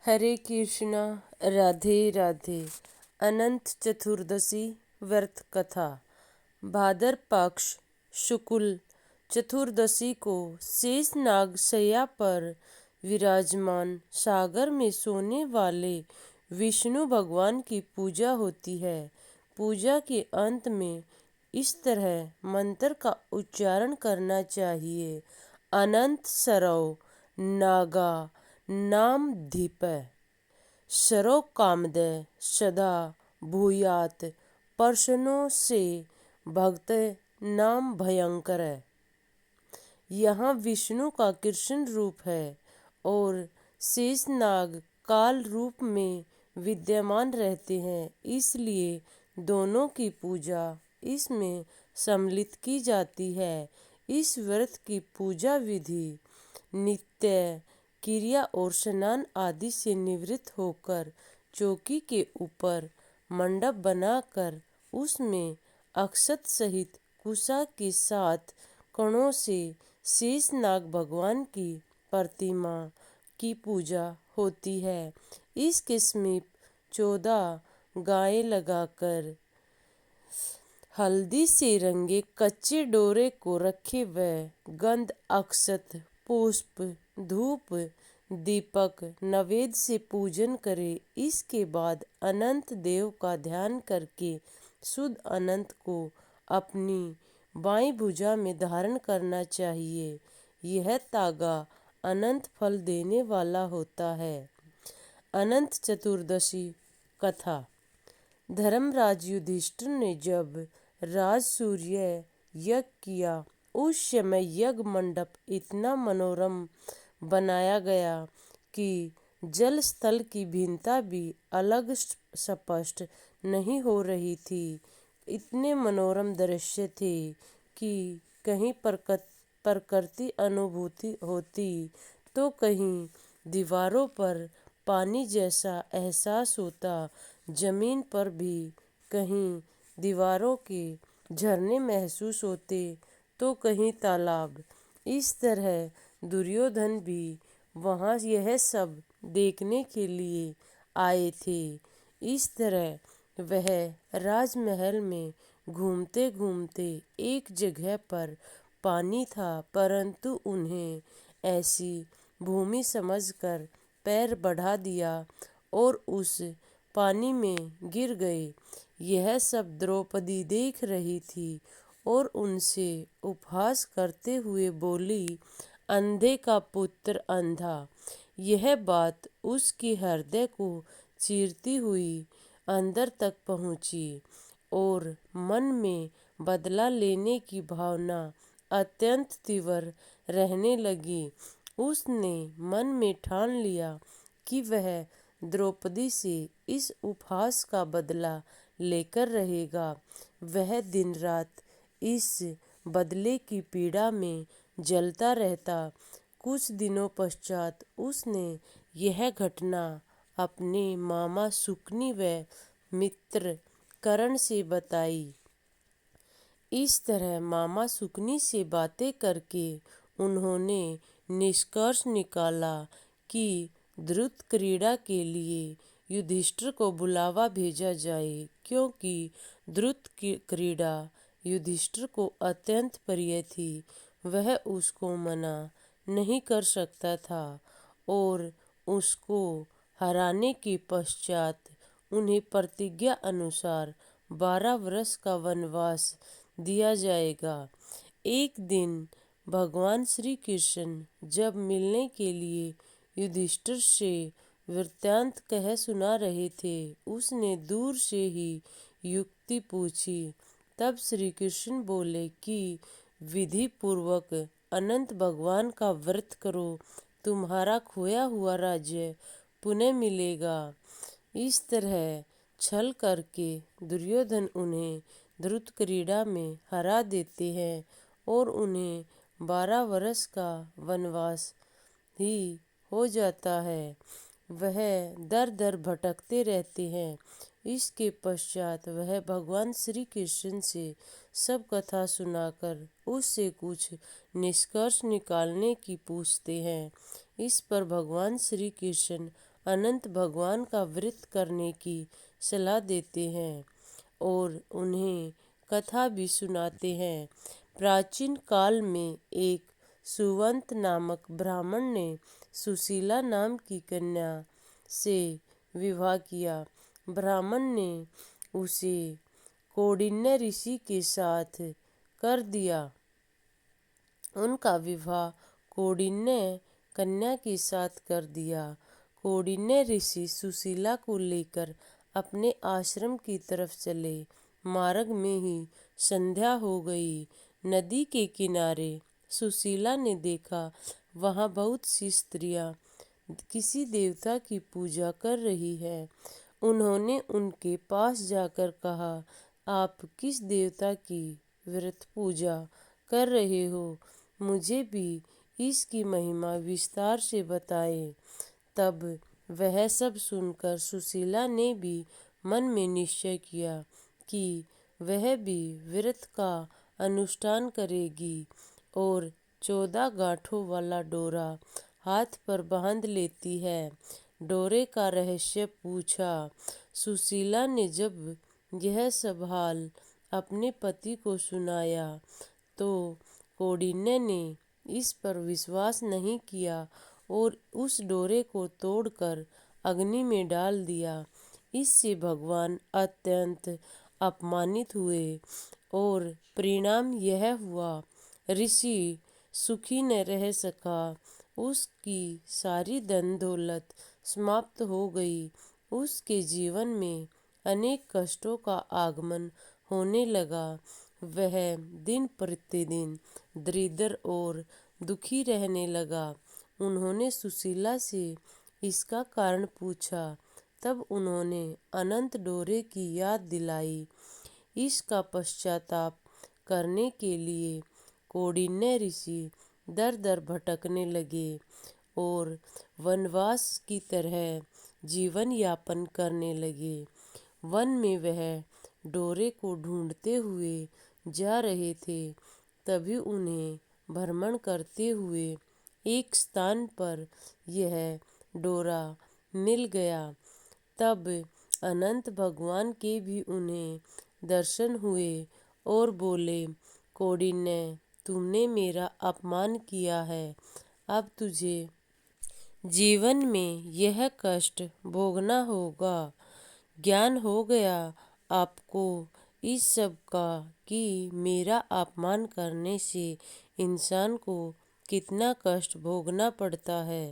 हरे कृष्णा। राधे राधे। अनंत चतुर्दशी व्रत कथा। भाद्र पक्ष शुक्ल चतुर्दशी को शेष नाग शैया पर विराजमान सागर में सोने वाले विष्णु भगवान की पूजा होती है। पूजा के अंत में इस तरह मंत्र का उच्चारण करना चाहिए। अनंत सरौ नागा नाम धीप सरो कामदय सदा भूयात प्रसन्नो से भक्त नाम भयंकर। यहाँ विष्णु का कृष्ण रूप है और शेषनाग काल रूप में विद्यमान रहते हैं, इसलिए दोनों की पूजा इसमें सम्मिलित की जाती है। इस व्रत की पूजा विधि नित्य क्रिया और स्नान आदि से निवृत्त होकर चौकी के ऊपर मंडप बनाकर उसमें अक्षत सहित कुशा के साथ कणों से शेषनाग भगवान की प्रतिमा की पूजा होती है। इसके समीप 14 गायें लगाकर हल्दी से रंगे कच्चे डोरे को रखे व गंध अक्षत पुष्प धूप दीपक नैवेद्य से पूजन करे। इसके बाद अनंत देव का ध्यान करके शुद्ध अनंत को अपनी बाईं भुजा में धारण करना चाहिए। यह तागा अनंत फल देने वाला होता है। अनंत चतुर्दशी कथा। धर्मराज युधिष्ठिर ने जब राजसूय यज्ञ किया, उस समय यज्ञ मंडप इतना मनोरम बनाया गया कि जल स्थल की भिन्नता भी अलग स्पष्ट नहीं हो रही थी। इतने मनोरम दृश्य थे कि कहीं प्रकृति अनुभूति होती तो कहीं दीवारों पर पानी जैसा एहसास होता। जमीन पर भी कहीं दीवारों के झरने महसूस होते तो कहीं तालाब। इस तरह दुर्योधन भी वहाँ यह सब देखने के लिए आए थे। इस तरह वह राजमहल में घूमते घूमते एक जगह पर पानी था, परंतु उन्हें ऐसी भूमि समझकर पैर बढ़ा दिया और उस पानी में गिर गए। यह सब द्रौपदी देख रही थी और उनसे उपहास करते हुए बोली, अंधे का पुत्र अंधा। यह बात उसके हृदय को चीरती हुई अंदर तक पहुंची और मन में बदला लेने की भावना अत्यंत तीव्र रहने लगी। उसने मन में ठान लिया कि वह द्रौपदी से इस उपहास का बदला लेकर रहेगा। वह दिन रात इस बदले की पीड़ा में जलता रहता। कुछ दिनों पश्चात उसने यह घटना अपने मामा शुकनी व मित्र कर्ण से बताई। इस तरह मामा शुकनी से बातें करके उन्होंने निष्कर्ष निकाला कि द्रुत क्रीड़ा के लिए युधिष्ठिर को बुलावा भेजा जाए, क्योंकि द्रुत क्रीड़ा युधिष्ठिर को अत्यंत प्रिय थी। वह उसको मना नहीं कर सकता था और उसको हराने के पश्चात उन्हें प्रतिज्ञा अनुसार 12 वर्ष का वनवास दिया जाएगा। एक दिन भगवान श्री कृष्ण जब मिलने के लिए युधिष्ठिर से वृत्तांत कह सुना रहे थे, उसने दूर से ही युक्ति पूछी। तब श्री कृष्ण बोले कि विधि पूर्वक अनंत भगवान का व्रत करो, तुम्हारा खोया हुआ राज्य पुनः मिलेगा। इस तरह छल करके दुर्योधन उन्हें द्रुत क्रीड़ा में हरा देते हैं और उन्हें 12 वर्ष का वनवास ही हो जाता है। वह दर दर भटकते रहते हैं। इसके पश्चात वह भगवान श्री कृष्ण से सब कथा सुनाकर उससे कुछ निष्कर्ष निकालने की पूछते हैं। इस पर भगवान श्री कृष्ण अनंत भगवान का व्रत करने की सलाह देते हैं और उन्हें कथा भी सुनाते हैं। प्राचीन काल में एक सुवंत नामक ब्राह्मण ने सुशीला नाम की कन्या से विवाह किया। ब्राह्मण ने उसे कौंडिन्य ऋषि के साथ कर दिया। उनका विवाह कौंडिन्य कन्या के साथ कर दिया। कौंडिन्य ऋषि सुशीला को लेकर अपने आश्रम की तरफ चले। मार्ग में ही संध्या हो गई। नदी के किनारे सुशीला ने देखा वहाँ बहुत सी स्त्रियां किसी देवता की पूजा कर रही है। उन्होंने उनके पास जाकर कहा, आप किस देवता की व्रत पूजा कर रहे हो? मुझे भी इसकी महिमा विस्तार से बताएं। तब वह सब सुनकर सुशीला ने भी मन में निश्चय किया कि वह भी व्रत का अनुष्ठान करेगी और 14 गांठों वाला डोरा हाथ पर बांध लेती है। डोरे का रहस्य पूछा। सुशीला ने जब यह सब हाल अपने पति को सुनाया तो कौंडिन्य ने इस पर विश्वास नहीं किया और उस डोरे को तोड़कर अग्नि में डाल दिया। इससे भगवान अत्यंत अपमानित हुए और परिणाम यह हुआ, ऋषि सुखी न रह सका। उसकी सारी धन दौलत समाप्त हो गई। उसके जीवन में अनेक कष्टों का आगमन होने लगा। वह दिन प्रतिदिन दरिद्र और दुखी रहने लगा। उन्होंने सुशीला से इसका कारण पूछा। तब उन्होंने अनंत डोरे की याद दिलाई। इसका पश्चाताप करने के लिए कौंडिन्य ऋषि दर दर भटकने लगे और वनवास की तरह जीवन यापन करने लगे। वन में वह डोरे को ढूंढते हुए जा रहे थे। तभी उन्हें भ्रमण करते हुए एक स्थान पर यह डोरा मिल गया। तब अनंत भगवान के भी उन्हें दर्शन हुए और बोले, कौंडिन्य, तुमने मेरा अपमान किया है। अब तुझे जीवन में यह कष्ट भोगना होगा। ज्ञान हो गया आपको इस सब का कि मेरा अपमान करने से इंसान को कितना कष्ट भोगना पड़ता है।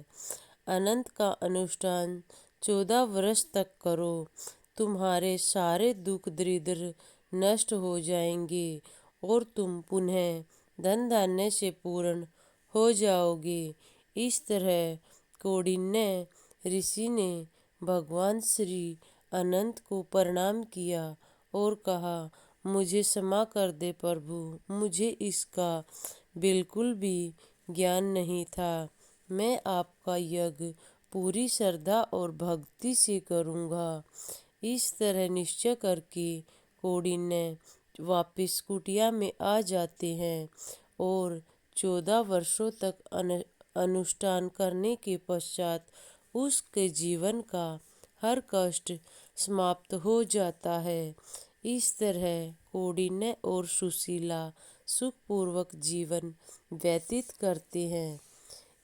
अनंत का अनुष्ठान 14 वर्ष तक करो। तुम्हारे सारे दुख दरिद्र नष्ट हो जाएंगे और तुम पुनः धन धान्य से पूर्ण हो जाओगे। इस तरह कौंडिन्य ऋषि ने भगवान श्री अनंत को प्रणाम किया और कहा, मुझे क्षमा कर दे प्रभु, मुझे इसका बिल्कुल भी ज्ञान नहीं था। मैं आपका यज्ञ पूरी श्रद्धा और भक्ति से करूँगा। इस तरह निश्चय करके कौंडिन्य वापिस कुटिया में आ जाते हैं और 14 वर्षों तक अनुष्ठान करने के पश्चात उसके जीवन का हर कष्ट समाप्त हो जाता है। इस तरह कौंडिन्य और सुशीला सुखपूर्वक जीवन व्यतीत करते हैं।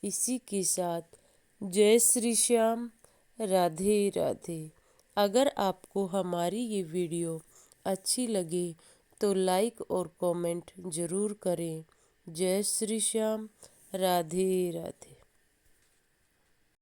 इसी के साथ जय श्री श्याम, राधे राधे। अगर आपको हमारी ये वीडियो अच्छी लगे तो लाइक और कमेंट ज़रूर करें। जय श्री श्याम, राधे राधे।